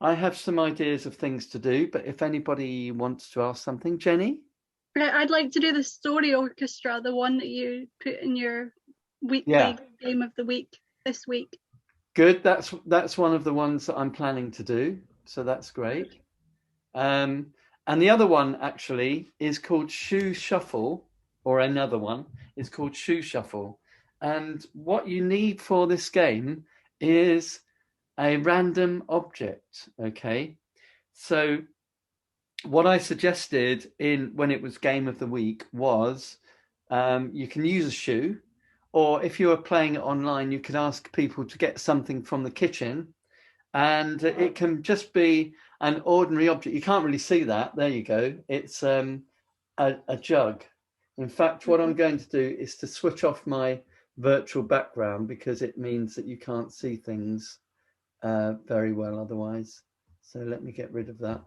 I have some ideas of things to do, but if anybody wants to ask something, Jenny? I'd like to do the story orchestra, the one that you put in your weekly game of the week this week. Good. That's one of the ones that I'm planning to do. So that's great. And the other one actually is called Shoe Shuffle, or another one is called Shoe Shuffle. And what you need for this game is a random object. Okay. So what I suggested when it was game of the week was you can use a shoe, or if you were playing it online, you could ask people to get something from the kitchen, and it can just be an ordinary object. You can't really see that. There you go. It's a jug. In fact, what I'm going to do is to switch off my virtual background because it means that you can't see things very well otherwise. So let me get rid of that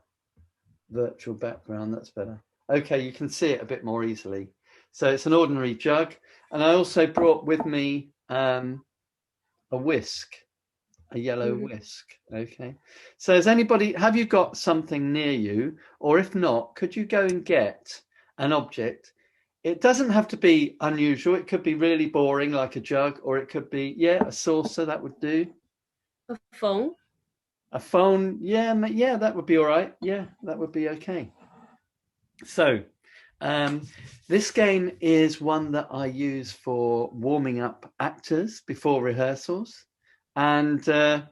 virtual background. That's better. Okay, you can see it a bit more easily. So it's an ordinary jug. And I also brought with me a whisk, a yellow whisk. Okay. So have you got something near you? Or if not, could you go and get an object? It doesn't have to be unusual. It could be really boring, like a jug, or it could be, a saucer. That would do. A phone? A phone. Yeah, that would be all right. Yeah, that would be okay. So this game is one that I use for warming up actors before rehearsals. And the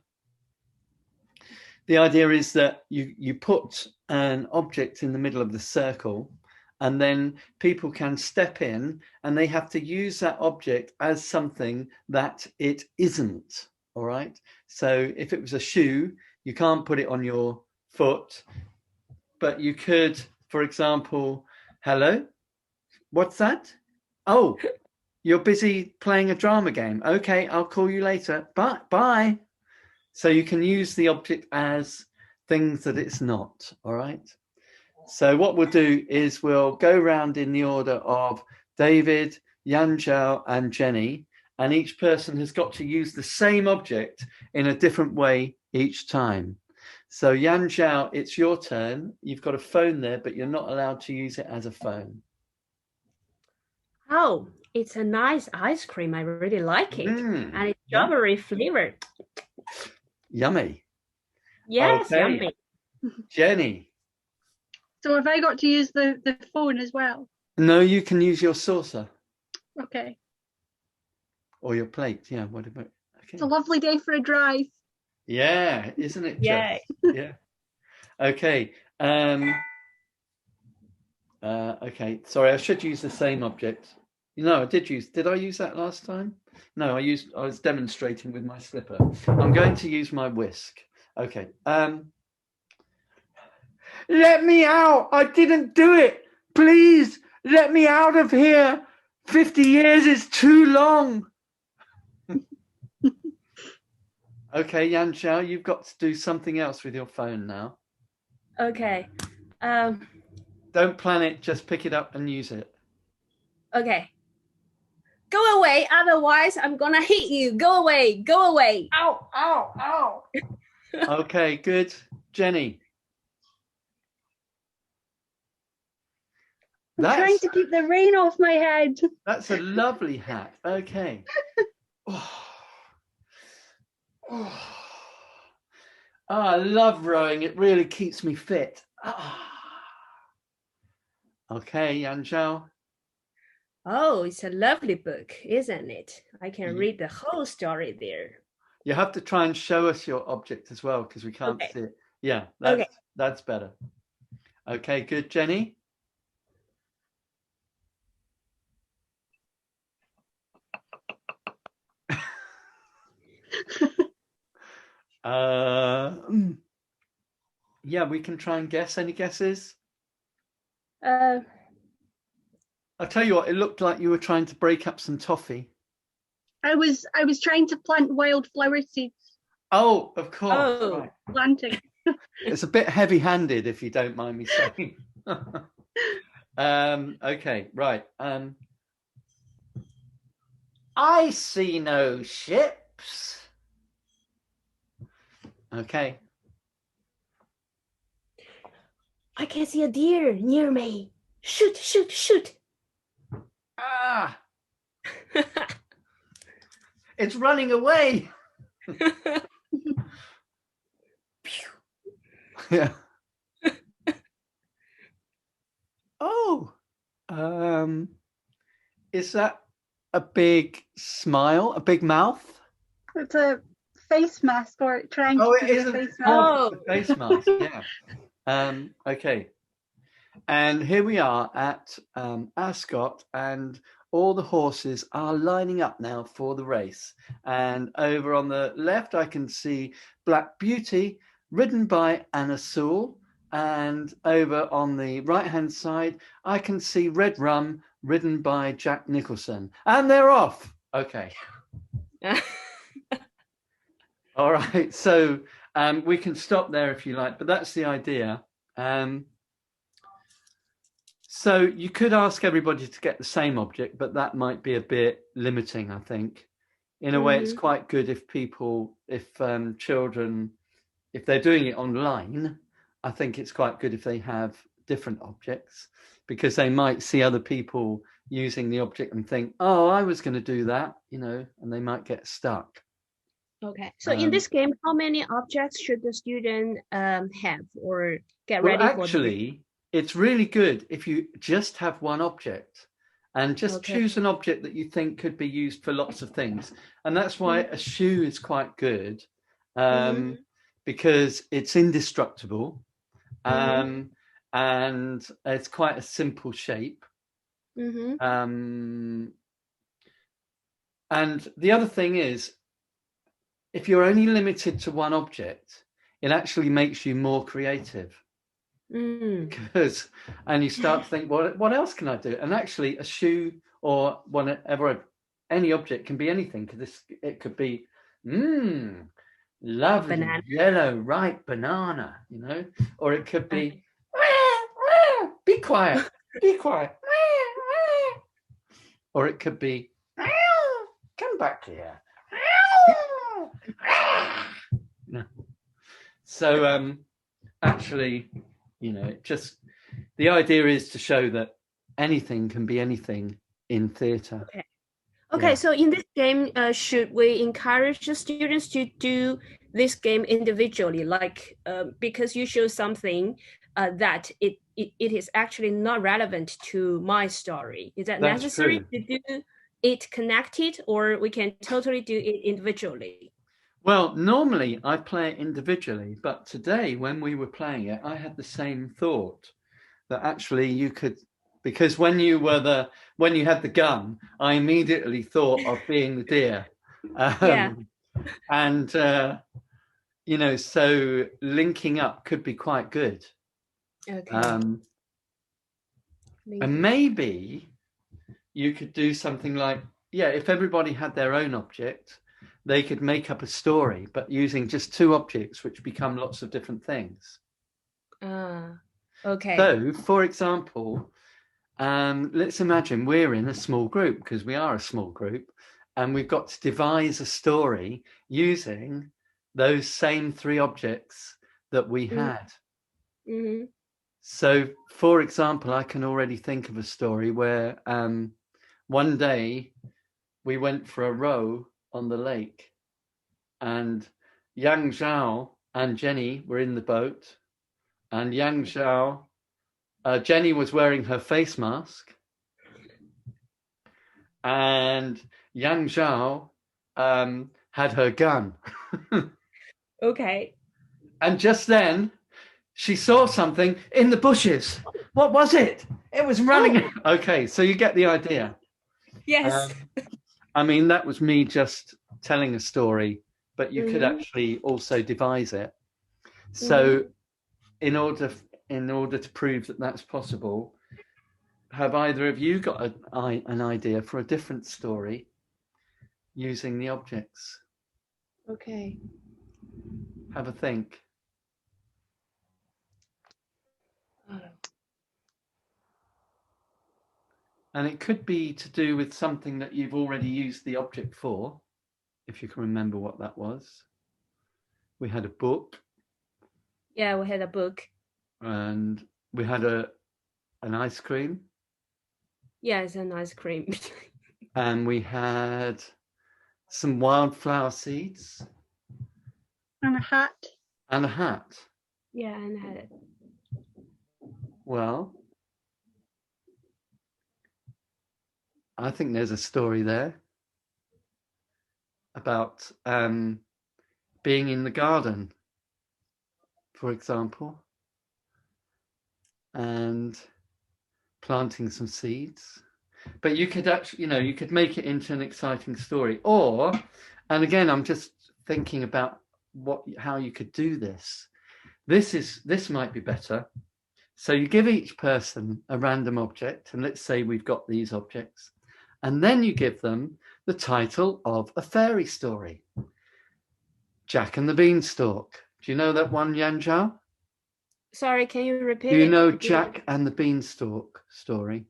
idea is that you put an object in the middle of the circle, and then people can step in and they have to use that object as something that it isn't. All right. So if it was a shoe, you can't put it on your foot, but you could, for example, hello, what's that? Oh, you're busy playing a drama game. Okay, I'll call you later. Bye. So you can use the object as things that it's not. All right. So what we'll do is we'll go around in the order of David, Yan Zhao, and Jenny, and each person has got to use the same object in a different way each time. So Yan Zhao, it's your turn. You've got a phone there, but you're not allowed to use it as a phone. Oh, it's a nice ice cream. I really like it. And it's strawberry flavored. Yummy. Yes, okay. yummy. Jenny. So have I got to use the phone as well? No, you can use your saucer. Okay. Or your plate, yeah, whatever. Okay. It's a lovely day for a drive. Yeah, isn't it? Yeah. Yeah. Okay. Okay. Sorry, I should use the same object. No, did I use that last time? No, I was demonstrating with my slipper. I'm going to use my whisk. Okay. Let me out. I didn't do it. Please let me out of here. 50 years is too long. Okay, Yan Zhao, you've got to do something else with your phone now. Okay. Don't plan it, just pick it up and use it. Okay. Go away, otherwise I'm gonna hit you. Go away, go away. Ow, ow, ow. Okay, good. Jenny. I'm trying to keep the rain off my head. That's a lovely hat. Okay. Oh, I love rowing. It really keeps me fit. Okay, Yan Zhao. Oh, it's a lovely book, isn't it? I can read the whole story there. You have to try and show us your object as well, because we can't see it. Yeah, that's better. Okay, good. Jenny? Yeah, we can try and guess. Any guesses? I'll tell you what, it looked like you were trying to break up some toffee. I was trying to plant wildflower seeds. Oh, of course. Oh, right. Planting. It's a bit heavy-handed, if you don't mind me saying. Okay, right. I see no ships. Okay. I can see a deer near me. Shoot, shoot, shoot. Ah, it's running away. Yeah. Oh, is that a big smile, a big mouth? It's a face mask, or trying Oh, to it be is a a, face mask. oh, it's a face mask. Yeah. Okay. And here we are at Ascot, and all the horses are lining up now for the race. And over on the left, I can see Black Beauty, ridden by Anna Sewell. And over on the right-hand side, I can see Red Rum, ridden by Jack Nicholson. And they're off. Okay. All right. So we can stop there if you like, but that's the idea. So you could ask everybody to get the same object, but that might be a bit limiting, I think. In a way, it's quite good if people, if children, if they're doing it online, I think it's quite good if they have different objects, because they might see other people using the object and think, oh, I was going to do that, you know, and they might get stuck. Okay. So in this game, how many objects should the student have or get Well, ready for? actually, it's really good if you just have one object and just choose an object that you think could be used for lots of things. And that's why a shoe is quite good, because it's indestructible, and it's quite a simple shape. And the other thing is, if you're only limited to one object, it actually makes you more creative. Because, and you start to think, what else can I do? And actually, a shoe or whatever, any object can be anything. Because it could be, lovely banana. Yellow ripe banana, you know, or it could be, be quiet, be quiet, or it could be, come back here. No. So actually, you know, just the idea is to show that anything can be anything in theatre. Okay, Yeah. so in this game, should we encourage the students to do this game individually, like because you show something that it is actually not relevant to my story? Is that That's necessary true. to do it connected, or we can totally do it individually? Well, normally I play it individually, but today when we were playing it, I had the same thought that actually you could, because when you had the gun, I immediately thought of being the deer. And you know, so linking up could be quite good. And maybe you could do something like, if everybody had their own object, they could make up a story, but using just two objects, which become lots of different things. Okay. So, for example, let's imagine we're in a small group, because we are a small group, and we've got to devise a story using those same three objects that we had. So, for example, I can already think of a story where one day we went for a row on the lake, and Yang Zhao and Jenny were in the boat, and Jenny was wearing her face mask, and Yang Zhao had her gun. Okay. And just then she saw something in the bushes. What was it? It was running. Okay, so you get the idea. Yes. I mean, that was me just telling a story, but you could actually also devise it. So in order to prove that that's possible, have either of you got an idea for a different story using the objects? Okay. Have a think. And it could be to do with something that you've already used the object for, if you can remember what that was. We had a book. Yeah, we had a book. And we had an ice cream. Yeah, it's an ice cream. And we had some wildflower seeds. And a hat. And a hat. Yeah, and had it. Well, I think there's a story there about being in the garden, for example, and planting some seeds. But you could actually, you could make it into an exciting story. Or, and again, I'm just thinking about how you could do this. This might be better. So you give each person a random object, and let's say we've got these objects, and then you give them the title of a fairy story. Jack and the Beanstalk. Do you know that one, Yanzhao? Sorry, can you repeat? Do you know Jack and the Beanstalk story?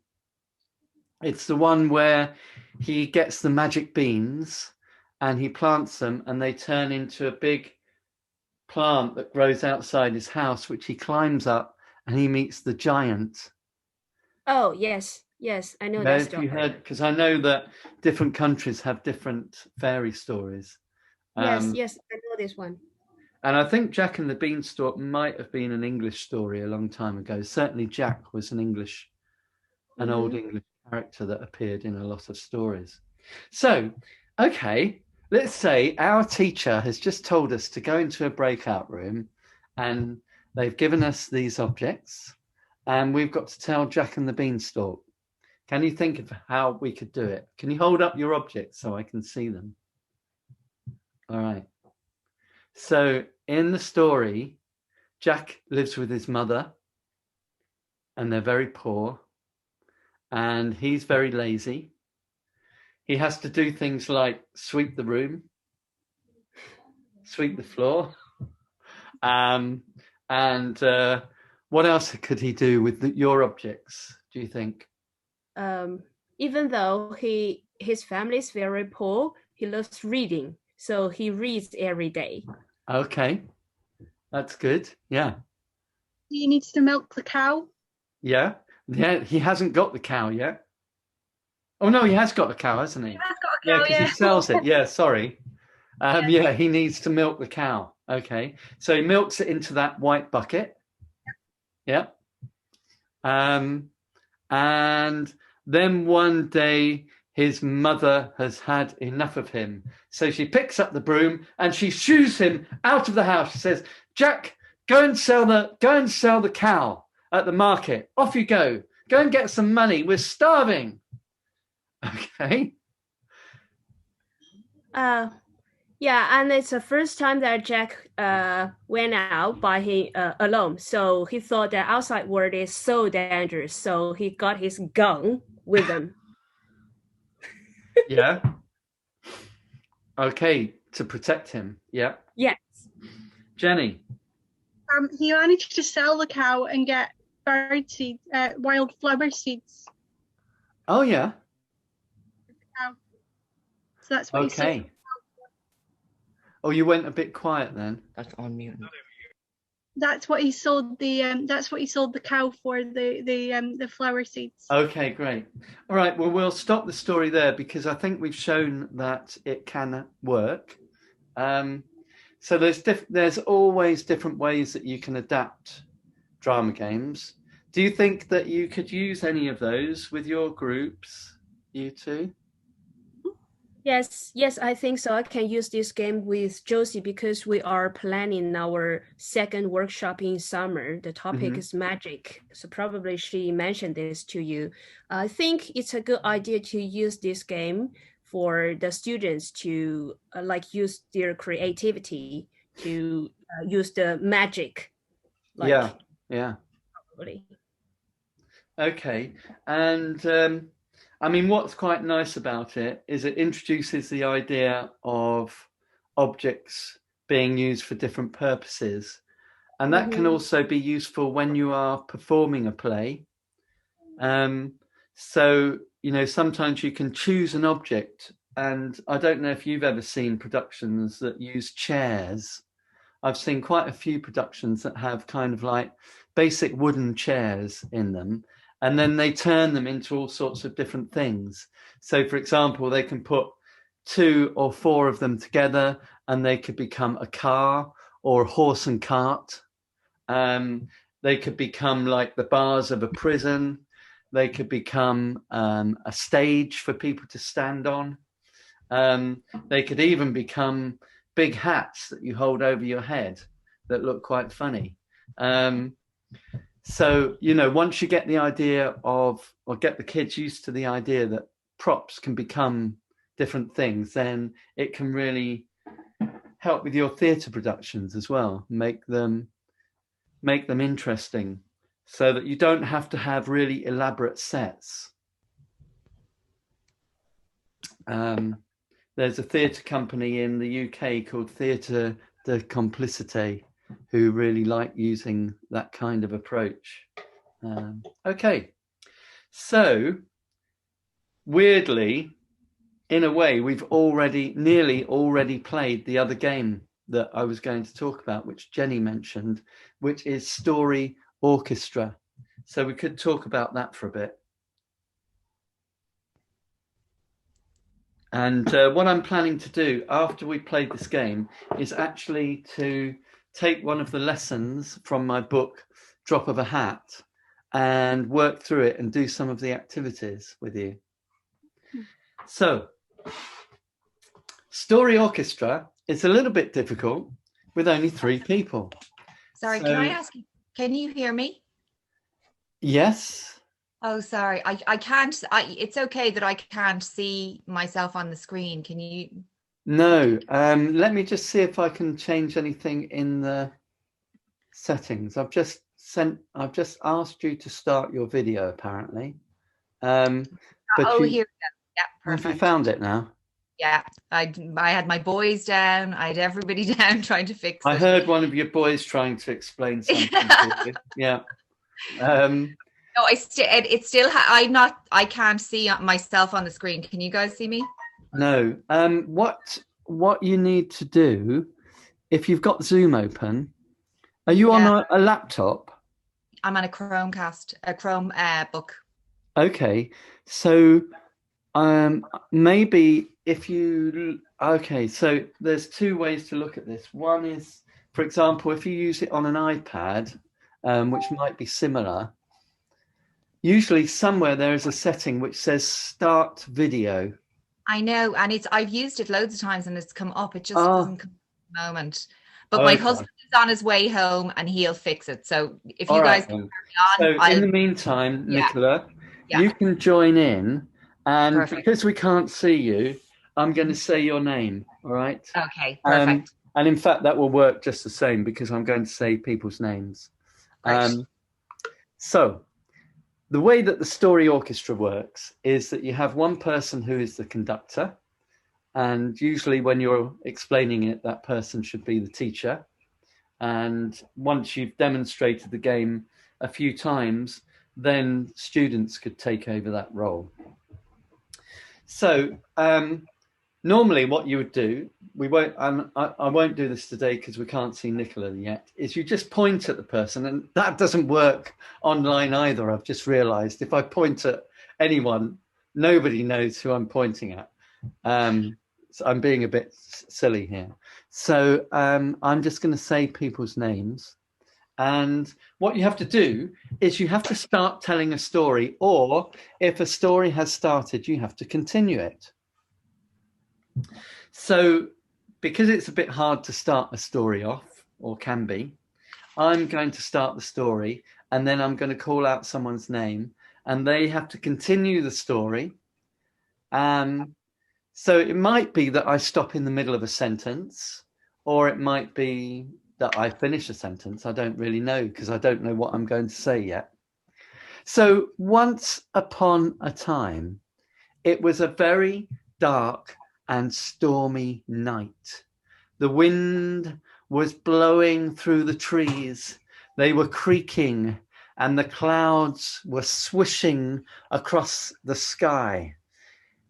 It's the one where he gets the magic beans and he plants them and they turn into a big plant that grows outside his house, which he climbs up and he meets the giant. Oh, yes, I know that story. You heard, because I know that different countries have different fairy stories. Yes, I know this one. And I think Jack and the Beanstalk might have been an English story a long time ago. Certainly Jack was an old English character that appeared in a lot of stories. So, okay, let's say our teacher has just told us to go into a breakout room and they've given us these objects and we've got to tell Jack and the Beanstalk. Can you think of how we could do it? Can you hold up your objects so I can see them? All right. So in the story, Jack lives with his mother and they're very poor and he's very lazy. He has to do things like sweep the room, sweep the floor. And what else could he do with your objects, do you think? Even though his family is very poor, he loves reading. So he reads every day. Okay, that's good. Yeah. He needs to milk the cow. Yeah. He hasn't got the cow yet. Oh no, he has got the cow, hasn't he? He has got a cow, because he sells it. Yeah, sorry. Yeah, he needs to milk the cow. Okay, so he milks it into that white bucket. Yeah. And then one day his mother has had enough of him. So she picks up the broom and she shoos him out of the house. She says, Jack, go and sell the cow at the market. Off you go. Go and get some money. We're starving. Okay. Yeah, and it's the first time that Jack went out by alone. So he thought the outside world is so dangerous. So he got his gun with him. Yeah. Okay, to protect him. Yeah. Yes. Jenny. He managed to sell the cow and get bird seeds, wildflower seeds. Oh yeah. So that's what he sold. Okay. Oh, you went a bit quiet then. That's on mute. That's what he sold the cow for, the flower seeds. Okay, great. All right, well, we'll stop the story there because I think we've shown that it can work. So there's always different ways that you can adapt drama games. Do you think that you could use any of those with your groups, you two? Yes, I think so. I can use this game with Josie because we are planning our second workshop in summer. The topic is magic. So probably she mentioned this to you. I think it's a good idea to use this game for the students to use their creativity to use the magic. Yeah. Probably. Okay, and I mean, what's quite nice about it is it introduces the idea of objects being used for different purposes. And that can also be useful when you are performing a play. So, sometimes you can choose an object. And I don't know if you've ever seen productions that use chairs. I've seen quite a few productions that have kind of like basic wooden chairs in them, and then they turn them into all sorts of different things. So, for example, they can put 2 or 4 of them together, and they could become a car or a horse and cart. They could become like the bars of a prison. They could become a stage for people to stand on. They could even become big hats that you hold over your head that look quite funny. So, you know, once you get the idea of, or get the kids used to the idea that props can become different things, then it can really help with your theatre productions as well, make them interesting, so that you don't have to have really elaborate sets. There's a theatre company in the UK called Theatre de Complicité who really like using that kind of approach. Okay, so weirdly, in a way, we've nearly already played the other game that I was going to talk about, which Jenny mentioned, which is Story Orchestra. So we could talk about that for a bit. And what I'm planning to do after we played this game is actually to take one of the lessons from my book, Drop of a Hat, and work through it and do some of the activities with you. So, Story Orchestra is a little bit difficult with only 3 people. Sorry, can I ask you, can you hear me? Yes. Oh, sorry. I can't, it's okay that I can't see myself on the screen. Can you? No. Let me just see if I can change anything in the settings. I've just asked you to start your video, apparently. But here we go. Yeah, perfect. Have you found it now? Yeah, I had my boys down. I had everybody down trying to fix it. I heard one of your boys trying to explain something to you. Yeah. No, I can't see myself on the screen. Can you guys see me? No. What you need to do, if you've got Zoom open, are you on a laptop? I'm on a Chromecast, a Chrome book. Okay. So maybe so there's 2 ways to look at this. One is, for example, if you use it on an iPad, which might be similar, usually somewhere there is a setting which says start video. I know, and I've used it loads of times and it's come up. It just doesn't come at the moment. But my husband is on his way home and he'll fix it. So if you guys can carry on. So in the meantime, Nicola, you can join in, and because we can't see you, I'm going to say your name. All right. Okay, perfect. And in fact, that will work just the same because I'm going to say people's names. Right. So the way that the Story Orchestra works is that you have one person who is the conductor, and usually when you're explaining it, that person should be the teacher. And once you've demonstrated the game a few times, then students could take over that role. So normally what you would do, I won't do this today because we can't see Nicola yet, is you just point at the person, and that doesn't work online either. I've just realized if I point at anyone, nobody knows who I'm pointing at. So I'm being a bit silly here. So I'm just going to say people's names. And what you have to do is you have to start telling a story, or if a story has started, you have to continue it. So because it's a bit hard to start a story off, or can be, I'm going to start the story and then I'm going to call out someone's name and they have to continue the story. So it might be that I stop in the middle of a sentence, or it might be that I finish a sentence. I don't really know because I don't know what I'm going to say yet. So once upon a time, it was a very dark and stormy night. The wind was blowing through the trees. They were creaking and the clouds were swishing across the sky.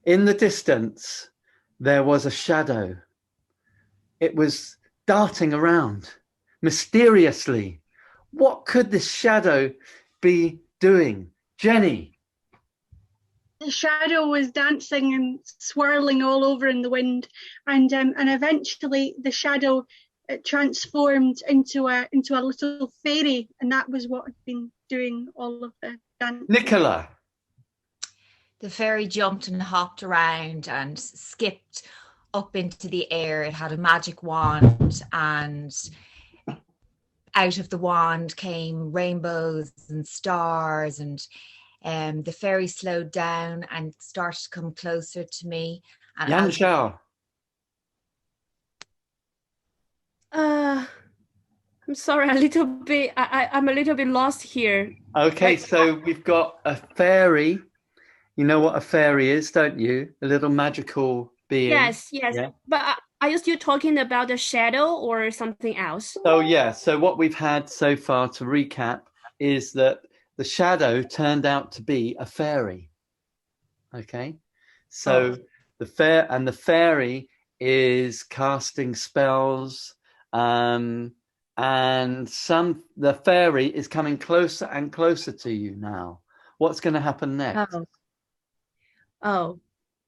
In the distance, there was a shadow. It was darting around mysteriously. What could this shadow be doing? Jenny? The shadow was dancing and swirling all over in the wind, and eventually the shadow transformed into a little fairy, and that was what had been doing all of the dancing. Nicola? The fairy jumped and hopped around and skipped up into the air. It had a magic wand, and out of the wand came rainbows and stars, and the fairy slowed down and started to come closer to me. And Yan Xiao? I'm sorry, I'm a little bit lost here. Okay, so we've got a fairy. You know what a fairy is, don't you? A little magical being. Yes. Yeah. But are you still talking about the shadow or something else? So yeah, so what we've had so far, to recap, is that the shadow turned out to be a fairy. Okay, so the fairy is casting spells, and the fairy is coming closer and closer to you now. What's going to happen next?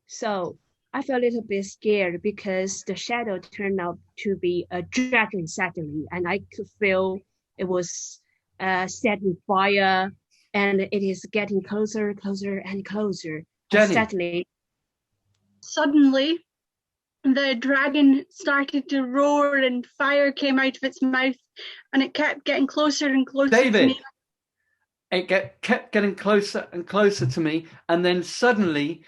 So I felt a little bit scared because the shadow turned out to be a dragon suddenly, and I could feel it was setting fire, and it is getting closer and closer. Jenny? Suddenly, the dragon started to roar and fire came out of its mouth, and it kept getting closer and closer David, to me. It kept getting closer and closer to me, and then suddenly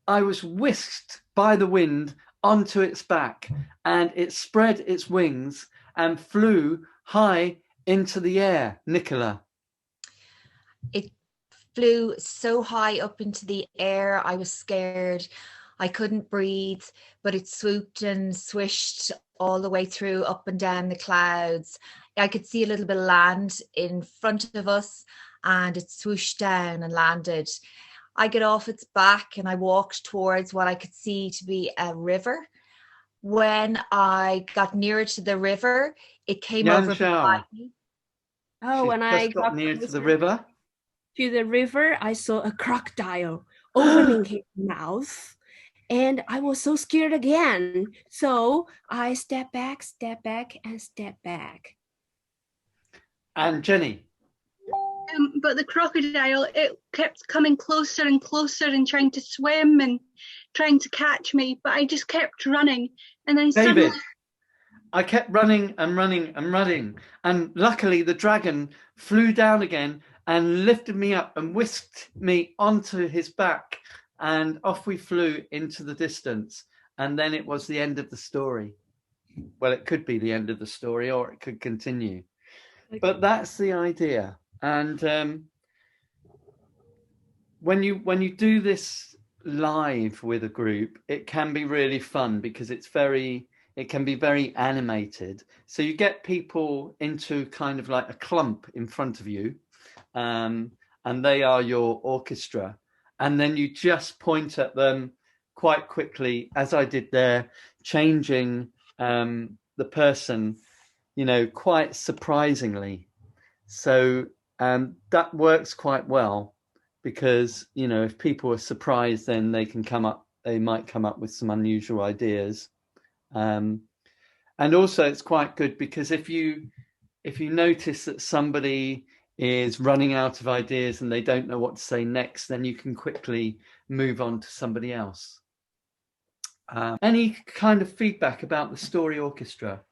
I was whisked by the wind onto its back, and it spread its wings and flew high into the air. Nicola? It flew so high up into the air, I was scared. I couldn't breathe, but it swooped and swished all the way through, up and down the clouds. I could see a little bit of land in front of us, and it swooshed down and landed. I got off its back and I walked towards what I could see to be a river. When I got nearer to the river, it came over beside me. When I got near to the river, I saw a crocodile opening his mouth, and I was so scared again. So I stepped back. And Jenny? But the crocodile, it kept coming closer and closer and trying to swim and trying to catch me, but I just kept running. And then David, I kept running, and luckily the dragon flew down again and lifted me up and whisked me onto his back, and off we flew into the distance. And then it was the end of the story. Well, it could be the end of the story, or it could continue. Okay. But that's the idea. And when you do this live with a group, it can be really fun because it can be very animated. So you get people into kind of like a clump in front of you, and they are your orchestra. And then you just point at them quite quickly, as I did there, changing the person, quite surprisingly. So that works quite well because, if people are surprised, then they might come up with some unusual ideas. And also it's quite good because if you notice that somebody is running out of ideas and they don't know what to say next, then you can quickly move on to somebody else. Any kind of feedback about the Story Orchestra?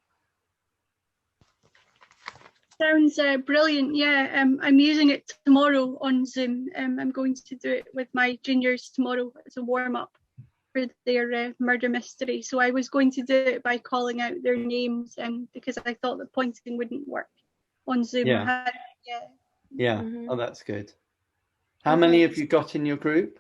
Sounds brilliant. Yeah, I'm using it tomorrow on Zoom. I'm going to do it with my juniors tomorrow as a warm-up for their murder mystery. So I was going to do it by calling out their names, because I thought the pointing wouldn't work on Zoom. Yeah. Mm-hmm. Oh, that's good. How many have you got in your group?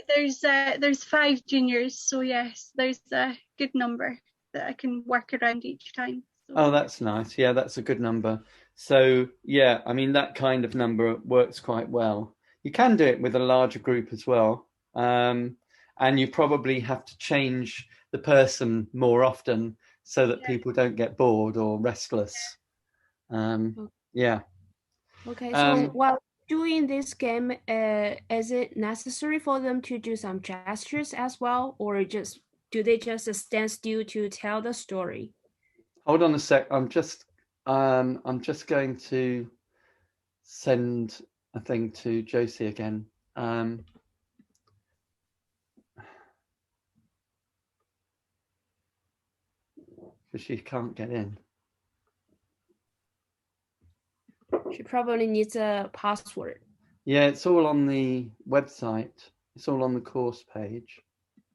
There's 5 juniors, so yes, there's a good number that I can work around each time. So. Oh, that's nice. Yeah, that's a good number. So yeah, I mean, that kind of number works quite well. You can do it with a larger group as well, and you probably have to change the person more often so that people don't get bored or restless. Yeah. Okay, so while doing this game, is it necessary for them to do some gestures as well, or do they just stand still to tell the story? Hold on a sec. I'm just going to send a thing to Josie again. Because she can't get in. She probably needs a password. Yeah, it's all on the website. It's all on the course page.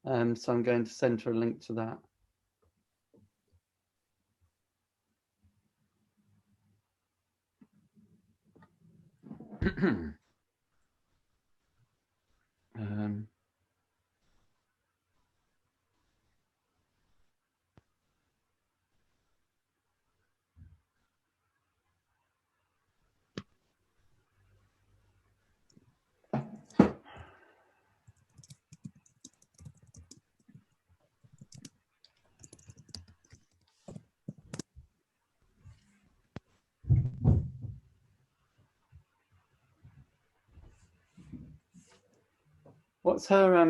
So I'm going to send her a link to that. What's her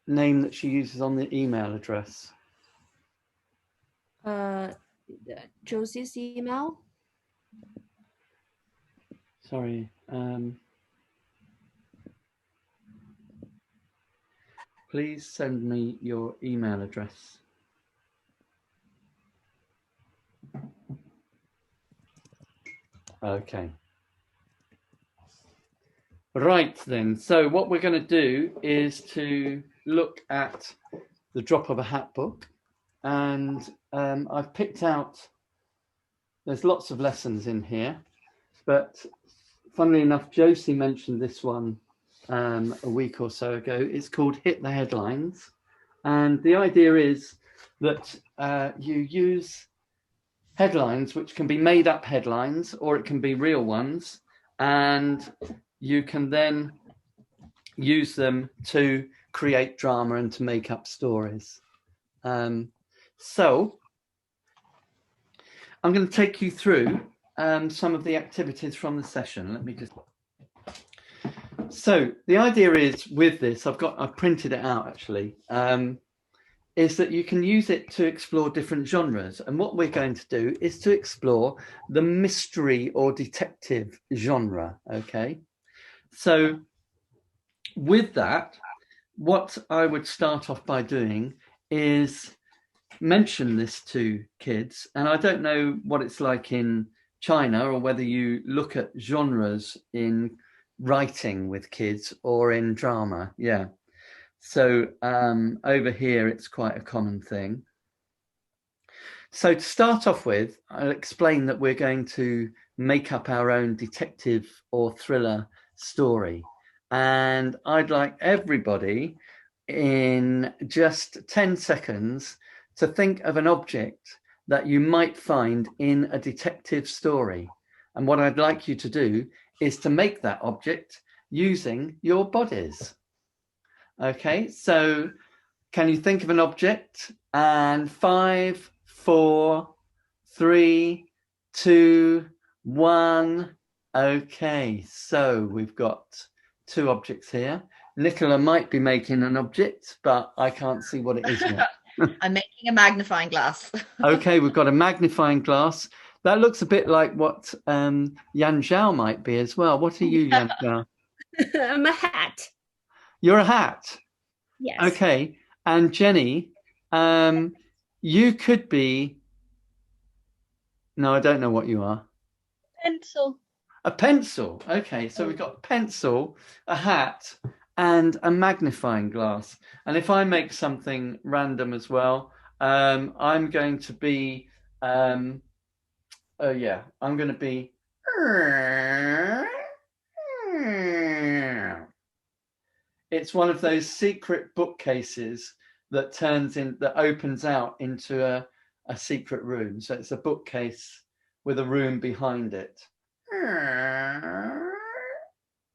name that she uses on the email address? Josie's email. Sorry. Please send me your email address. Okay. Right then. So what we're going to do is to look at the Drop of a Hat book, and I've picked out. There's lots of lessons in here, but funnily enough, Josie mentioned this one a week or so ago. It's called Hit the Headlines. And the idea is that you use headlines, which can be made up headlines, or it can be real ones. And you can then use them to create drama and to make up stories. So I'm going to take you through some of the activities from the session. Let me just. So the idea is with this, I've printed it out actually, is that you can use it to explore different genres. And what we're going to do is to explore the mystery or detective genre. Okay. So with that, what I would start off by doing is mention this to kids. And I don't know what it's like in China or whether you look at genres in writing with kids or in drama. Yeah. So over here, it's quite a common thing. So to start off with, I'll explain that we're going to make up our own detective or thriller story. And I'd like everybody in just 10 seconds to think of an object that you might find in a detective story. And what I'd like you to do is to make that object using your bodies. Okay, so can you think of an object? And 5, 4, 3, 2, 1. Okay, so we've got 2 objects here. Nicola might be making an object, but I can't see what it is yet. I'm making a magnifying glass. Okay, we've got a magnifying glass. That looks a bit like what Yan Zhao might be as well. What are you, Yan Zhao? I'm a hat. You're a hat? Yes. Okay. And Jenny, you could be... No, I don't know what you are. Pencil. A pencil. Okay, so we've got a pencil, a hat, and a magnifying glass. And if I make something random as well, I'm going to be... I'm going to be... It's one of those secret bookcases that opens out into a secret room. So it's a bookcase with a room behind it.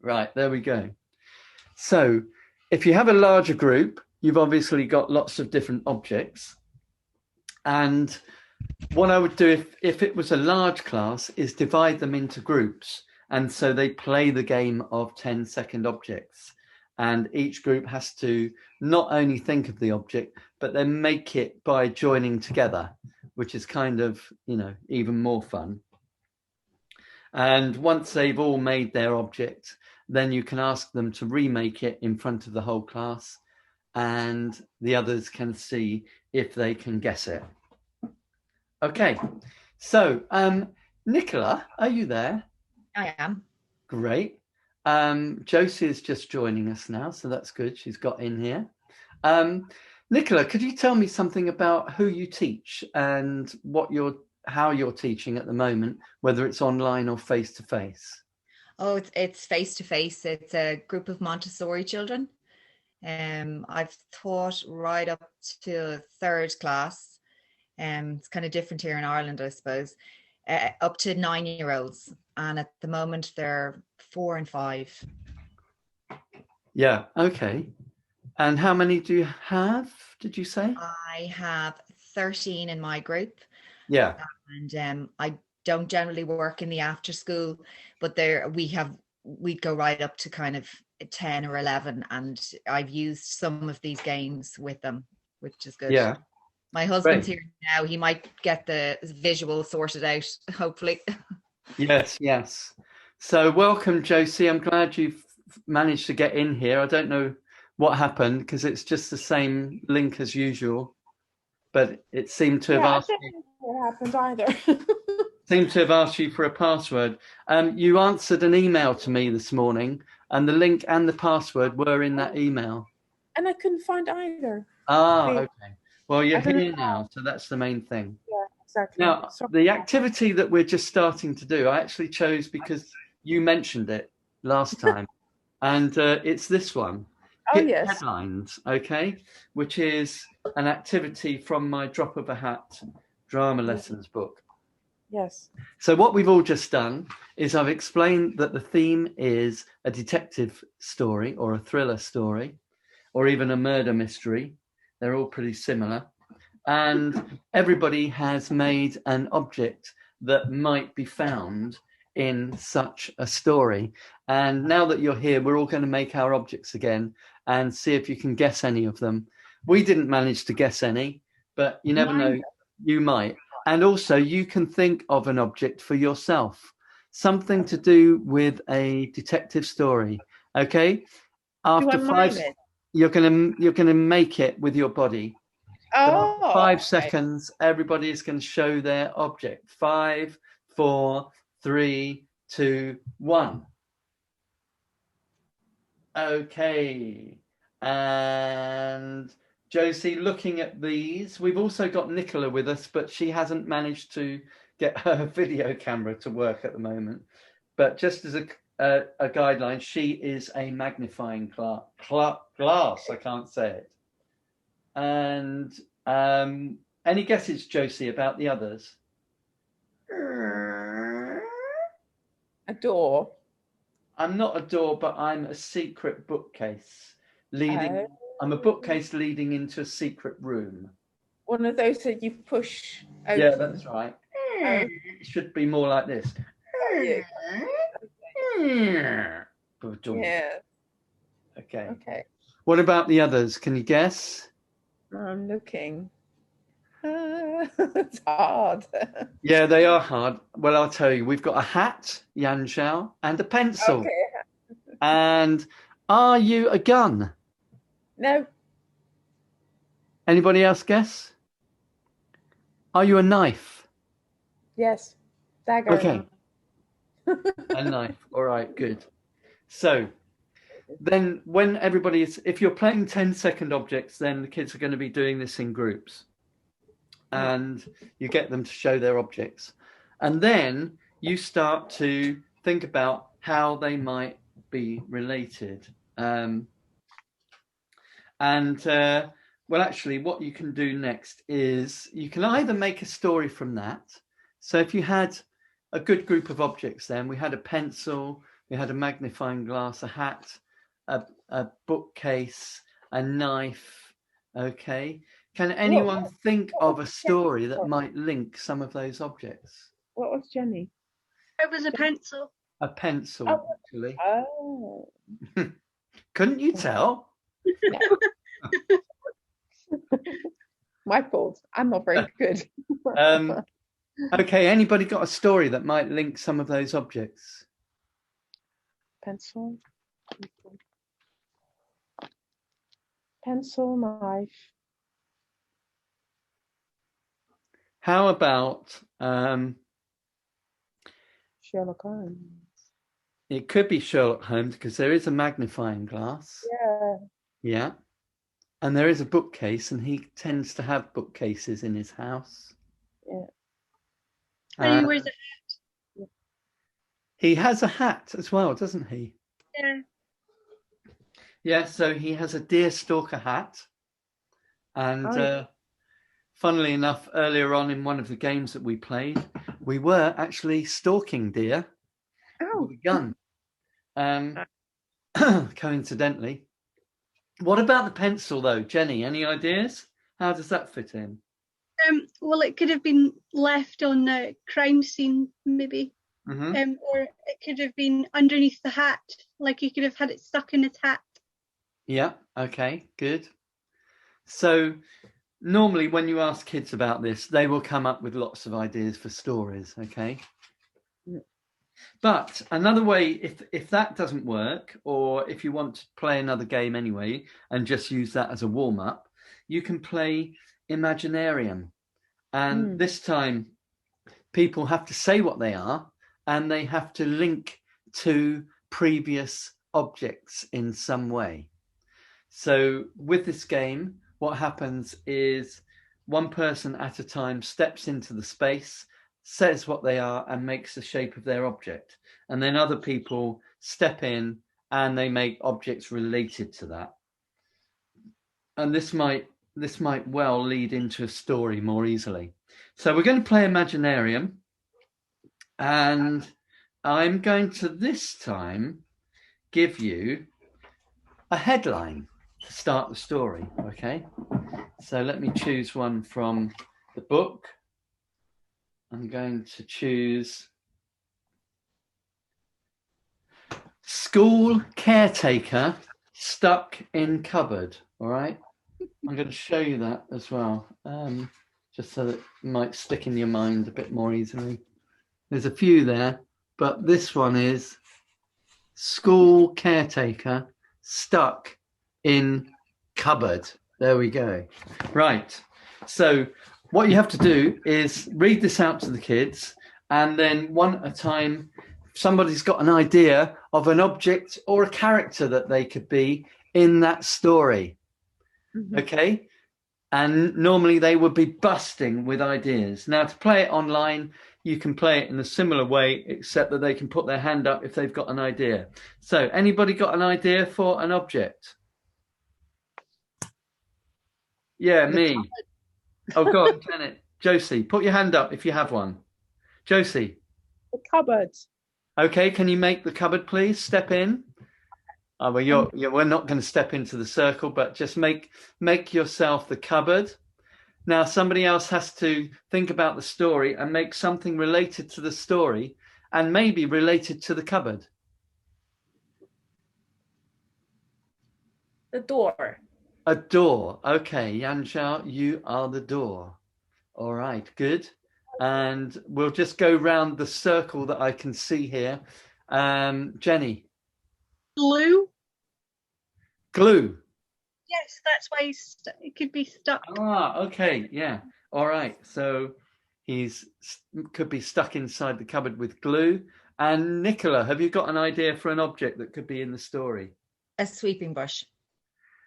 Right, there we go. So if you have a larger group, you've obviously got lots of different objects. And what I would do if it was a large class is divide them into groups. And so they play the game of 10-second objects. And each group has to not only think of the object, but then make it by joining together, which is kind of, even more fun. And once they've all made their object, then you can ask them to remake it in front of the whole class, and the others can see if they can guess it. Okay, so Nicola, are you there? I am. Great. Josie is just joining us now, so that's good. She's got in here. Nicola, could you tell me something about who you teach and how you're teaching at the moment, whether it's online or face-to-face? Oh, it's face-to-face. It's a group of Montessori children. I've taught right up to 3rd class. It's kind of different here in Ireland, I suppose. Up to 9-year-olds, and at the moment they're 4 and 5. Yeah. Okay. And how many do you have? Did you say? I have 13 in my group. Yeah. And I don't generally work in the after school, but we'd go right up to kind of 10 or 11, and I've used some of these games with them, which is good. Yeah. My husband's here now. He might get the visual sorted out, hopefully. Yes. So welcome, Josie. I'm glad you've managed to get in here. I don't know what happened because it's just the same link as usual, but it seemed to have asked I don't know what happened either. seemed to have asked you for a password. You answered an email to me this morning, and the link and the password were in that email. And I couldn't find either. Okay. Well, you're here now, so that's the main thing. Yeah, exactly. Now, the activity that we're just starting to do, I actually chose because you mentioned it last time, and it's this one. Oh, yes. Headlines, okay, which is an activity from my Drop of a Hat drama lessons book. Yes. So what we've all just done is I've explained that the theme is a detective story or a thriller story or even a murder mystery. They're all pretty similar. And everybody has made an object that might be found in such a story. And now that you're here, we're all going to make our objects again and see if you can guess any of them. We didn't manage to guess any, but you never know, you might. And also you can think of an object for yourself, something to do with a detective story. Okay. After 5, you're gonna make it with your body. Oh, 5 seconds, everybody is going to show their object. 5, 4, 3, 2, 1. Okay. And Josie, looking at these, we've also got Nicola with us, but she hasn't managed to get her video camera to work at the moment. But just as a guideline, she is a magnifying glass. I can't say it. And any guesses, Josie, about the others? a door. I'm not a door, but I'm a secret bookcase leading. I'm a bookcase leading into a secret room. One of those that you push open. Yeah, that's right. It should be more like this. Yeah. Yeah. Okay. Okay. What about the others? Can you guess? I'm looking. It's hard. Yeah, they are hard. Well, I'll tell you. We've got a hat, Yan Zhao, and a pencil. Okay. And are you a gun? No. Anybody else guess? Are you a knife? Yes. Dagger. Okay. A knife. All right, good. So then when everybody is, if you're playing 10-second objects, then the kids are going to be doing this in groups. And you get them to show their objects. And then you start to think about how they might be related. Well, actually, what you can do next is you can either make a story from that. So if you had a good group of objects, then we had a pencil, we had a magnifying glass, a hat, a bookcase, a knife. Okay. Can anyone think of a was story that Jenny? might link some of those objects? What was Jenny? It was a pencil. A pencil, Oh. actually. Oh. Couldn't you tell? My fault. I'm not very good. Okay, anybody got a story that might link some of those objects? Pencil. Pencil, knife. How about Sherlock Holmes. it could be Sherlock Holmes because there is a magnifying glass. Yeah. Yeah. And there is a bookcase, and he tends to have bookcases in his house. Yeah. And he wears it. He has a hat as well, doesn't he? Yeah. Yeah, so he has a deerstalker hat. And Oh. funnily enough, earlier on in one of the games that we played, we were actually stalking deer Oh. with a gun. Coincidentally. What about the pencil, though? Jenny, any ideas? How does that fit in? Well, it could have been left on the crime scene, maybe. Mm-hmm. Or it could have been underneath the hat, like you could have had it stuck in his hat. Yeah, okay, good. So normally when you ask kids about this, they will come up with lots of ideas for stories, okay? But another way, if that doesn't work, or if you want to play another game anyway and just use that as a warm-up, you can play Imaginarium. And this time people have to say what they are, and they have to link to previous objects in some way. So with this game, what happens is one person at a time steps into the space, says what they are, and makes the shape of their object. And then other people step in and they make objects related to that. And this might well lead into a story more easily. So we're going to play Imaginarium. And I'm going to this time give you a headline to start the story, okay? So let me choose one from the book. I'm going to choose School Caretaker Stuck in Cupboard, all right? I'm going to show you that as well, just so that it might stick in your mind a bit more easily. There's a few there, but this one is School Caretaker Stuck in Cupboard. There we go. Right. So what you have to do is read this out to the kids, and then one at a time, somebody's got an idea of an object or a character that they could be in that story. Okay? And normally they would be busting with ideas. Now, to play it online, you can play it in a similar way, except that they can put their hand up if they've got an idea. So anybody got an idea for an object? Yeah, me. Oh, go on, Janet. Josie, put your hand up if you have one. Josie. The cupboard. Okay, can you make the cupboard, please? Step in. Oh, well, we're not going to step into the circle, but just make yourself the cupboard. Now, somebody else has to think about the story and make something related to the story and maybe related to the cupboard. The door. A door. Okay, Yanshao, you are the door. All right, good. And we'll just go round the circle that I can see here. Jenny. Glue. Glue. Yes, that's why it could be stuck. Ah, okay, yeah. All right, so could be stuck inside the cupboard with glue. And Nicola, have you got an idea for an object that could be in the story? A sweeping brush.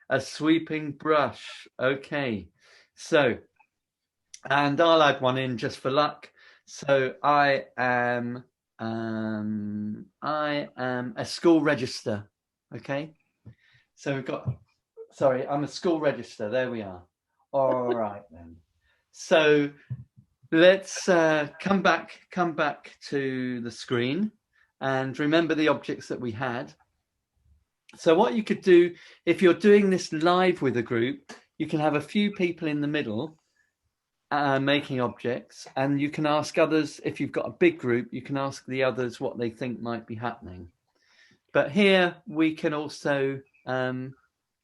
A sweeping brush. Okay, so, and I'll add one in just for luck. So I am a school register. Okay, so we've got. Sorry, I'm a school register. There we are. All right then. So let's come back to the screen and remember the objects that we had. So what you could do if you're doing this live with a group, you can have a few people in the middle making objects, and you can ask others, if you've got a big group, you can ask the others what they think might be happening. But here we can also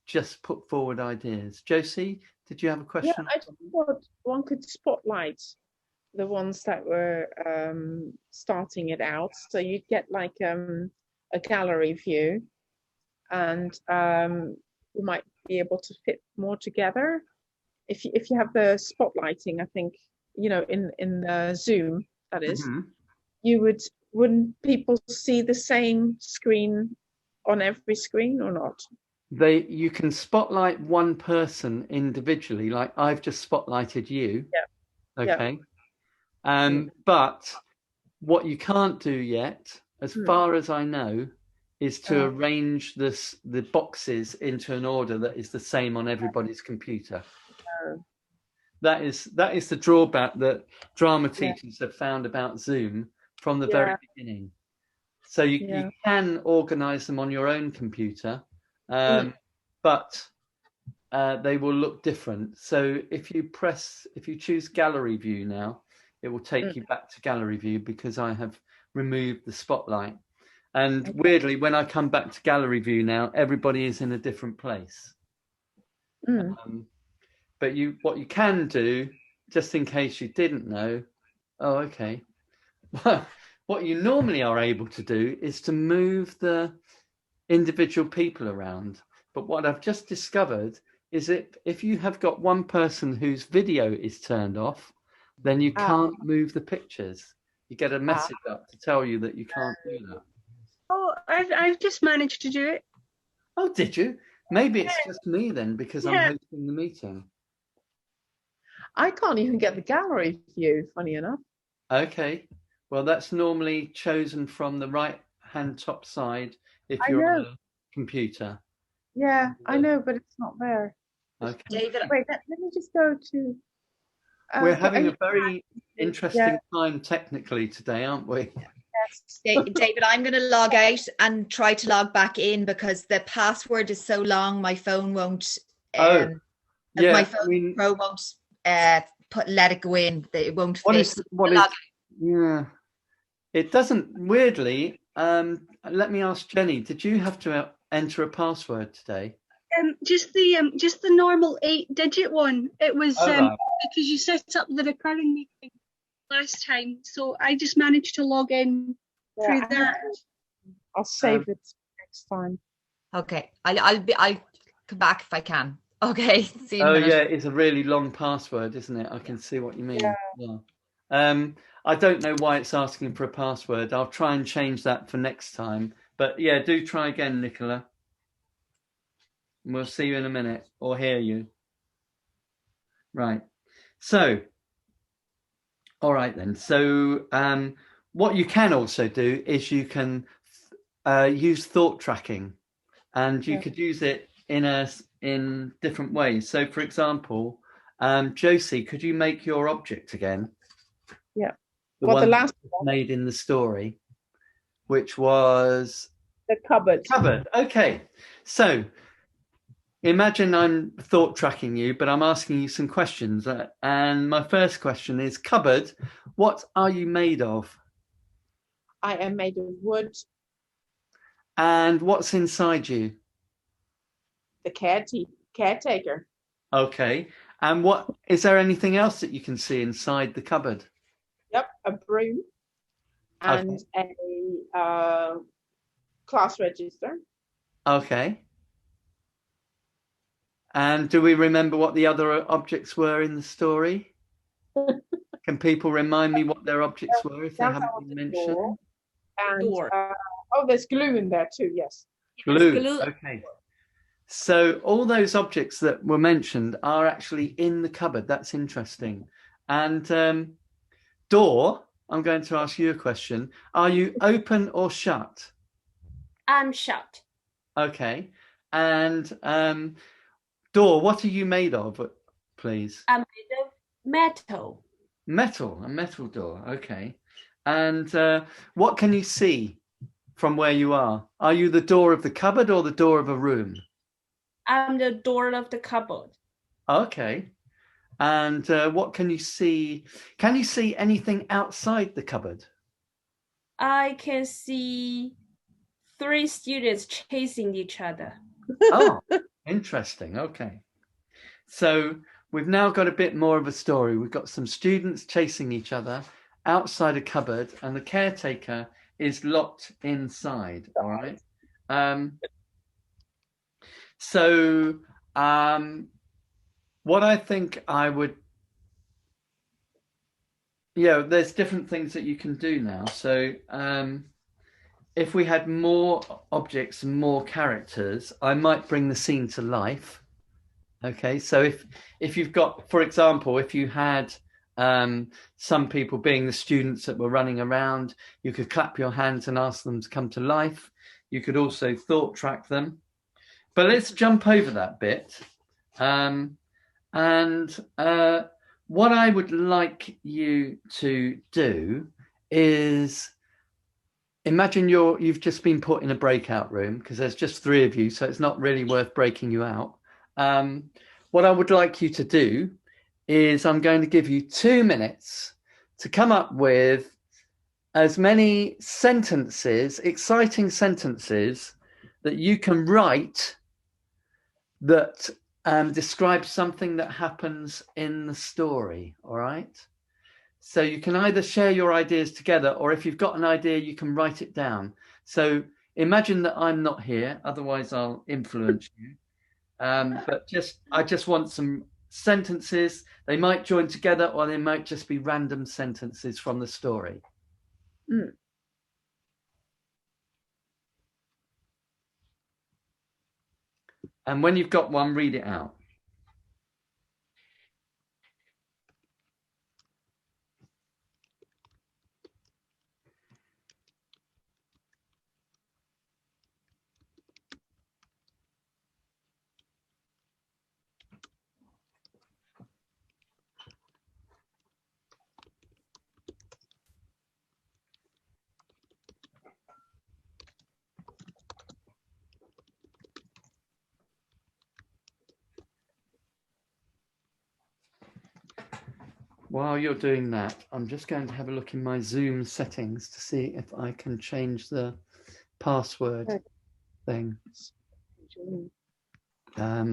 just put forward ideas. Josie, did you have a question? Yeah, I just thought one could spotlight the ones that were starting it out. So you'd get like a gallery view, and you might be able to fit more together. If you have the spotlighting, I think, in the Zoom, that is, wouldn't people see the same screen on every screen or not? You can spotlight one person individually, like I've just spotlighted you. Yeah. Okay. But what you can't do yet, as far as I know, is to arrange the boxes into an order that is the same on everybody's computer. That is the drawback that drama teachers have found about Zoom from the very beginning. So you can organize them on your own computer, but they will look different. So if you choose gallery view now, it will take you back to gallery view because I have removed the spotlight. And weirdly, when I come back to gallery view now, everybody is in a different place. But what you can do, just in case you didn't know, what you normally are able to do is to move the individual people around. But what I've just discovered is that if you have got one person whose video is turned off, then you can't move the pictures. You get a message up to tell you that you can't do that. Oh, I've just managed to do it. Oh, did you? Maybe it's just me then, because I'm hosting the meeting. I can't even get the gallery view, funny enough. Okay. Well, that's normally chosen from the right-hand top side if you're on a computer. Yeah, I know, but it's not there. Okay. David, wait, let me just go to... We're having a very interesting time technically today, aren't we? Yes. David, I'm going to log out and try to log back in because the password is so long, my phone won't... my phone Pro won't let it go in. It won't fit. Yeah. It doesn't, weirdly, let me ask Jenny, did you have to enter a password today? Just the normal 8-digit one. It was because you set up the recurring meeting last time, so I just managed to log in through that. I'll save it next time. Okay, I'll come back if I can. Okay. See you in a minute. Yeah, it's a really long password, isn't it? I can see what you mean. Yeah. I don't know why it's asking for a password. I'll try and change that for next time. But yeah, do try again, Nicola. We'll see you in a minute, or hear you. Right. So, all right then. So what you can also do is you can use thought tracking, and you could use it in different ways. So, for example, Josie, could you make your object again? Yeah. The last one made in the story, which was the cupboard. Okay. So imagine I'm thought tracking you, but I'm asking you some questions. And my first question is, cupboard, what are you made of? I am made of wood. And what's inside you? The caretaker. Okay. And is there anything else that you can see inside the cupboard? Yep, a broom and a class register. Okay. And do we remember what the other objects were in the story? Can people remind me what their objects were if they haven't been mentioned? And there's glue in there too, yes. Glue. Okay. So all those objects that were mentioned are actually in the cupboard. That's interesting. And Door, I'm going to ask you a question. Are you open or shut? I'm shut. Okay. And Door, what are you made of, please? I'm made of metal. Metal, a metal door. Okay. And what can you see from where you are? Are you the door of the cupboard or the door of a room? I'm the door of the cupboard. Okay. And what can you see? Can you see anything outside the cupboard? I can see 3 students chasing each other. Oh, interesting. Okay. So we've now got a bit more of a story. We've got some students chasing each other outside a cupboard, and the caretaker is locked inside. All right. So what I think I would, there's different things that you can do now. So if we had more objects and more characters, I might bring the scene to life. Okay, so if you've got, for example, if you had some people being the students that were running around, you could clap your hands and ask them to come to life. You could also thought track them. But let's jump over that bit. What I would like you to do is imagine you've just been put in a breakout room, because there's just 3 of you, so it's not really worth breaking you out. What I would like you to do is I'm going to give you 2 minutes to come up with as many sentences, exciting sentences, that you can write that describe something that happens in the story. All right. So you can either share your ideas together, or if you've got an idea, you can write it down. So imagine that I'm not here, otherwise I'll influence you. But I just want some sentences. They might join together, or they might just be random sentences from the story. Mm. And when you've got one, read it out. While you're doing that, I'm just going to have a look in my Zoom settings to see if I can change the password thing. I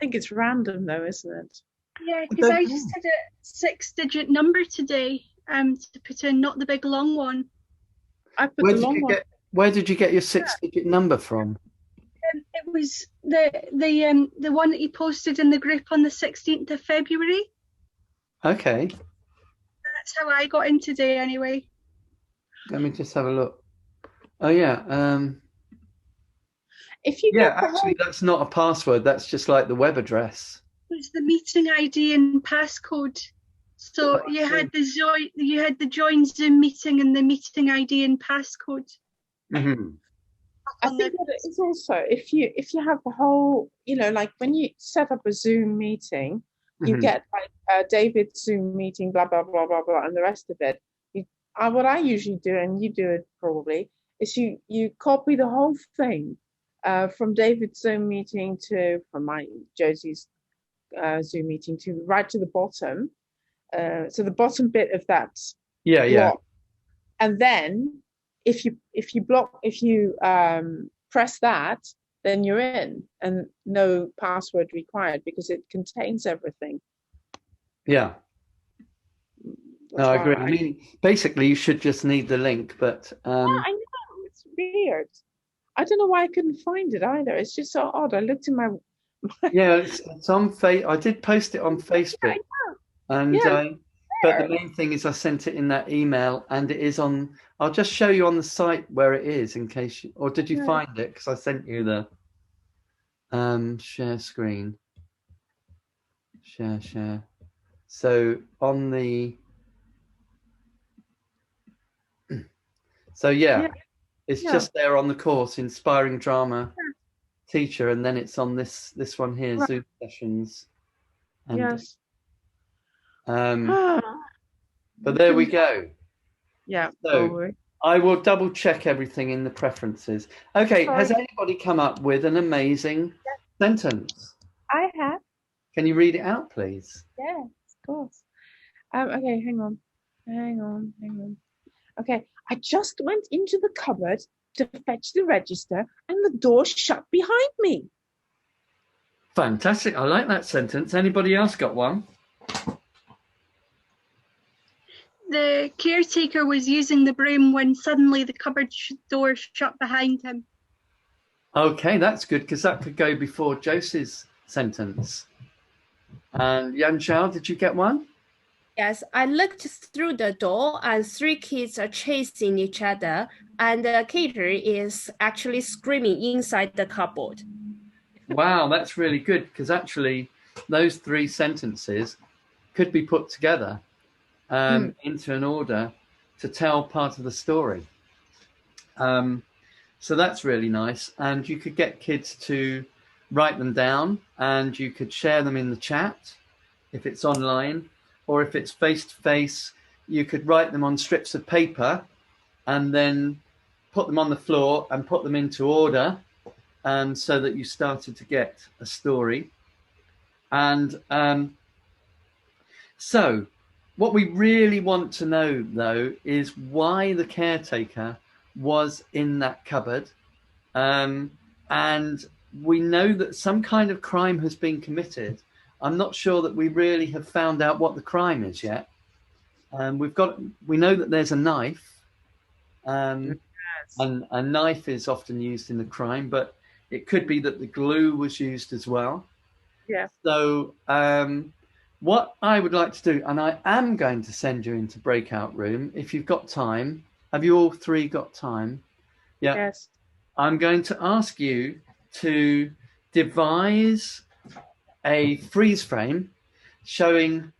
think it's random though, isn't it? Yeah, because I just did a 6-digit number today to put in, not the big long one. I put the long one. Where did you get your 6-digit number from? It was the one that you posted in the group on the 16th of February. Okay. That's how I got in today anyway. Let me just have a look. Oh yeah. If you actually that's not a password, that's just like the web address. It's the meeting ID and passcode. So you had the join Zoom meeting and the meeting ID and passcode. Mm-hmm. I think that it's also if you have the whole, like when you set up a Zoom meeting, you get like David's Zoom meeting, blah blah blah blah blah, and the rest of it. What I usually do, and you do it probably, is you copy the whole thing from David's Zoom meeting from Josie's Zoom meeting to right to the bottom. So the bottom bit of that block. And then if you press that, then you're in, and no password required because it contains everything. Yeah. No, I agree. I mean, basically, you should just need the link, but yeah, I know, it's weird. I don't know why I couldn't find it either. It's just so odd. I looked in my yeah, it's on I did post it on Facebook, and but the main thing is I sent it in that email, and it is on. I'll just show you on the site where it is in case you, or did you find it? Because I sent you the share screen. Share. So on the it's just there on the course, Inspiring Drama Teacher, and then it's on this one here, Zoom sessions. And, yes. But there we go. Yeah. So I will double check everything in the preferences. Okay, has anybody come up with an amazing sentence? I have. Can you read it out, please? Yeah, of course. Okay, hang on. Okay, I just went into the cupboard to fetch the register and the door shut behind me. Fantastic. I like that sentence. Anybody else got one? The caretaker was using the broom when suddenly the cupboard door shut behind him. Okay, that's good because that could go before Josie's sentence. And Yan Xiao, did you get one? Yes, I looked through the door and 3 kids are chasing each other and the caterer is actually screaming inside the cupboard. Wow, that's really good because actually those 3 sentences could be put together into an order to tell part of the story. So that's really nice. And you could get kids to write them down and you could share them in the chat if it's online, or if it's face-to-face, you could write them on strips of paper and then put them on the floor and put them into order, and so that you started to get a story. And so what we really want to know, though, is why the caretaker was in that cupboard. And we know that some kind of crime has been committed. I'm not sure that we really have found out what the crime is yet. We know that there's a knife. And a knife is often used in the crime, but it could be that the glue was used as well. Yeah. So what I would like to do, and I am going to send you into breakout room if you've got time. Have you all 3 got time? Yeah. Yes. I'm going to ask you to devise a freeze frame showing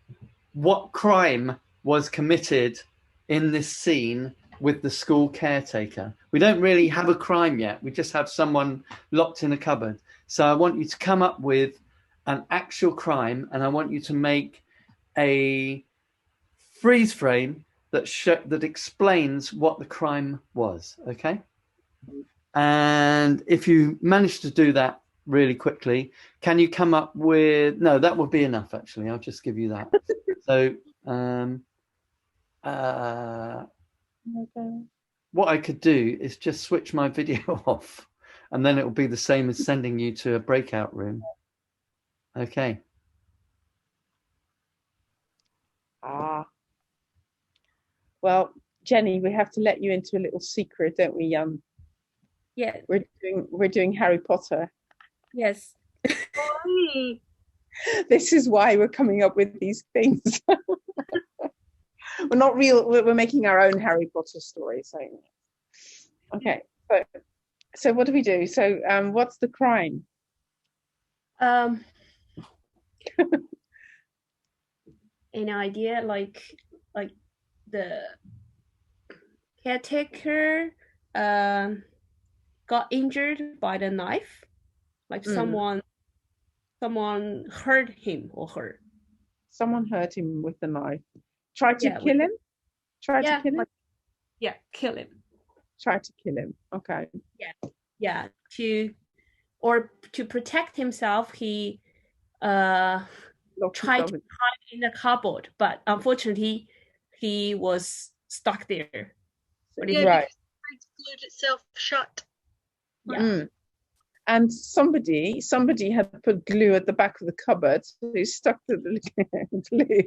what crime was committed in this scene with the school caretaker. We don't really have a crime yet. We just have someone locked in a cupboard. So I want you to come up with an actual crime, and I want you to make a freeze frame that explains what the crime was. Okay? And if you manage to do that really quickly, can you come up with... No, that would be enough, actually. I'll just give you that. So what I could do is just switch my video off, and then it will be the same as sending you to a breakout room. Okay. Well, Jenny, we have to let you into a little secret, don't we, Jan? Yeah. We're doing Harry Potter. Yes. This is why we're coming up with these things. We're not real. We're making our own Harry Potter story. So, okay. So what do we do? So, what's the crime? An idea like the caretaker got injured by the knife, like someone hurt him or her. Someone hurt him with the knife. Try to kill him. Try to kill him. Kill him. Try to kill him. Okay. Yeah. To protect himself, he tried to hide in the cupboard, but unfortunately, he was stuck there. Right. It's glued itself shut. Yeah. And somebody had put glue at the back of the cupboard, so he stuck the glue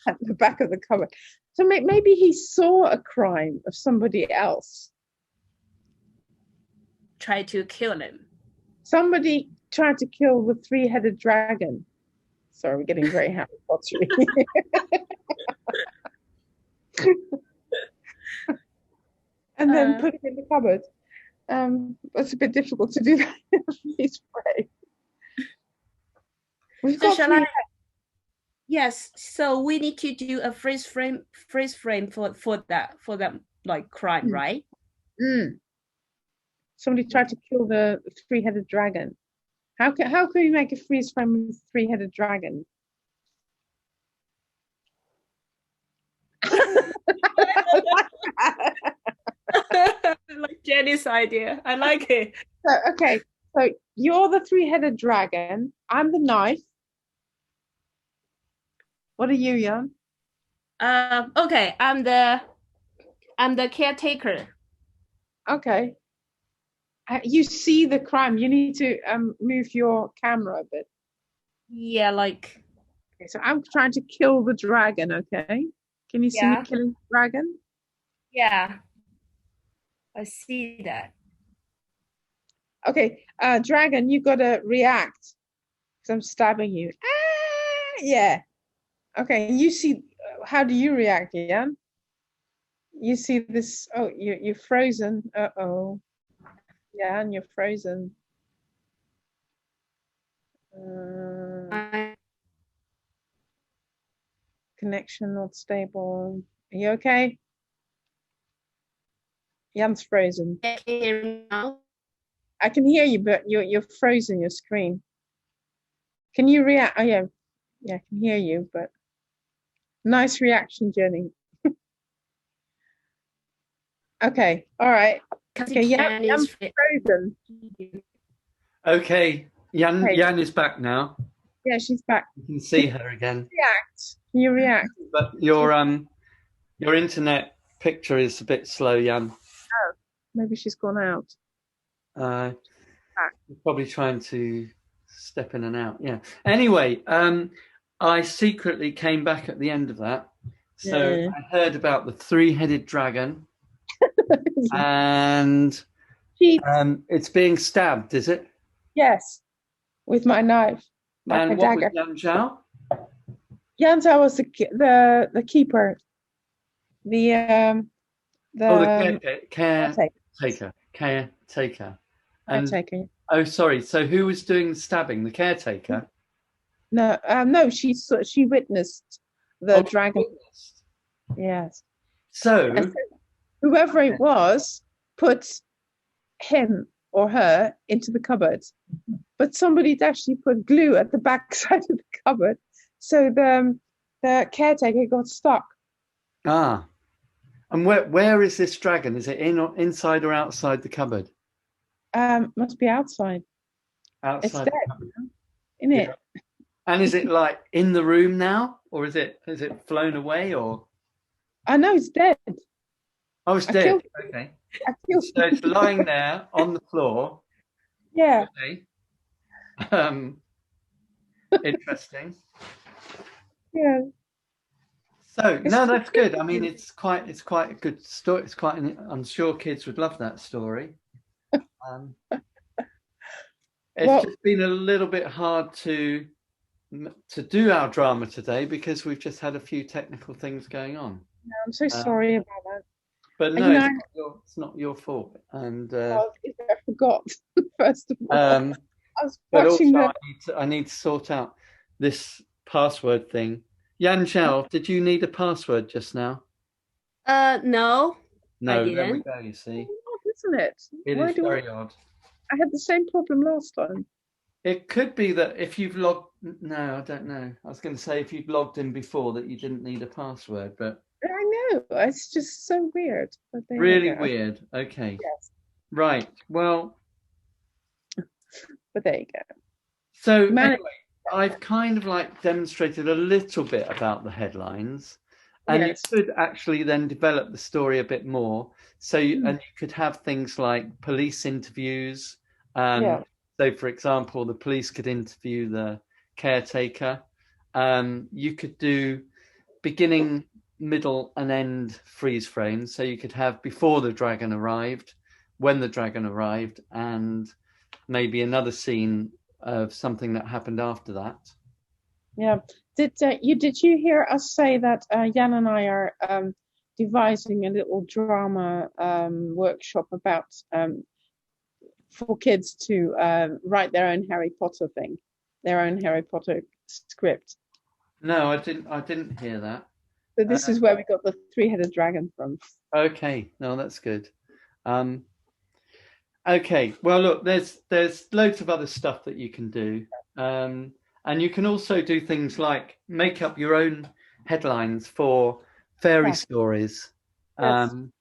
at the back of the cupboard. So maybe he saw a crime of somebody else. Tried to kill him. Somebody tried to kill the 3-headed dragon. Sorry, we're getting very Harry Pottery. And then put it in the cupboard. It's a bit difficult to do that in a freeze frame. We've got Yes, so we need to do a freeze frame for that like crime, right? Somebody tried to kill the 3-headed dragon. How can we make a freeze frame with a 3-headed dragon? Like Jenny's idea. I like it. So you're the 3-headed dragon. I'm the knife. What are you, Jan? Okay, I'm the caretaker. Okay. You see the crime. You need to move your camera a bit. Yeah, like Okay, so I'm trying to kill the dragon, okay? Can you see me yeah, killing the dragon? yeah. I see that. Okay, dragon, you gotta react because I'm stabbing you. Ah, yeah. Okay, you see, how do you react, Jan? You see this, oh, you're frozen. Uh-oh. Yeah, and you're frozen. I Connection not stable. Are you okay? Jan's frozen. can hear me now. I can hear you, but you're frozen your screen. Can you react? Oh yeah, yeah, I can hear you, but nice reaction, Jenny. Okay, all right. Okay, yeah, I'm frozen. Okay, Jan. Okay. Jan is back now. Yeah, she's back. You can see her again. React. Can you react? But your internet picture is a bit slow, Jan. Maybe she's gone out. You're probably trying to step in and out. Yeah. Anyway, I secretly came back at the end of that. So Yeah. I heard about the three-headed dragon, and it's being stabbed. Is it? Yes, with my knife, my And what dagger. was Yan Zhao? Yanza was the keeper. The Caretaker. And caretaker. oh, sorry. So who was doing the stabbing? The caretaker. No, she witnessed the dragon. Witnessed. Yes. So whoever it was put him or her into the cupboard, but somebody actually put glue at the back side of the cupboard, so the caretaker got stuck. Ah, and where is this dragon? Is it inside or outside the cupboard? Must be outside. Outside. It's the dead, cupboard. isn't it? Yeah. And is it like in the room now, or is it flown away, or? I know it's dead. Oh, it's dead. Okay. So it's lying there on the floor. Yeah. Okay. Interesting. Yeah. So no, that's good. I mean, it's quite a good story. It's quite. I'm sure kids would love that story. It's just been a little bit hard to do our drama today because we've just had a few technical things going on. No, I'm so sorry about that. But no, it's not your fault. And I forgot first of all. I was watching I need to sort out this password thing. Yan Chell, did you need a password just now? No. No, I didn't. There we go, you see. Isn't it? It is very odd. I had the same problem last time. It could be that if you've logged... No, I don't know. I was going to say if you've logged in before that you didn't need a password, but... I know. It's just so weird. But really weird. Okay. Yes. Right. Well... But there you go. So anyway, I've kind of like demonstrated a little bit about the headlines. And you could actually then develop the story a bit more. So you could have things like police interviews. So, for example, the police could interview the caretaker. You could do beginning, middle, and end freeze frames. So you could have before the dragon arrived, when the dragon arrived, and maybe another scene of something that happened after that. Yeah. Did you hear us say that Jan and I are devising a little drama workshop about for kids to write their own Harry Potter thing, their own Harry Potter script? No, I didn't hear that. So this is where we got the three-headed dragon from. Okay, no, that's good. Okay, well, look, there's loads of other stuff that you can do. And you can also do things like make up your own headlines for fairy stories, and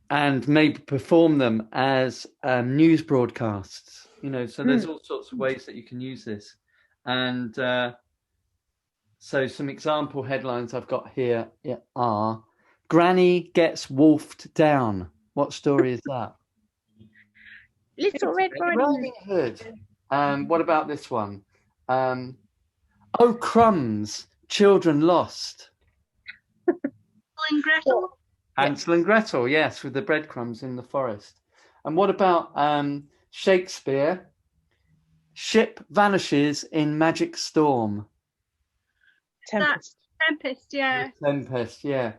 maybe perform them as news broadcasts. So there's all sorts of ways that you can use this. And So some example headlines I've got here are Granny Gets Wolfed Down. What story is that? Little Red Riding Riding Hood. What about this one? Oh, crumbs, children lost. And Gretel. Hansel and Gretel, yes, with the breadcrumbs in the forest. And what about Shakespeare? Ship vanishes in magic storm. Tempest. Tempest, yeah. Tempest, yeah.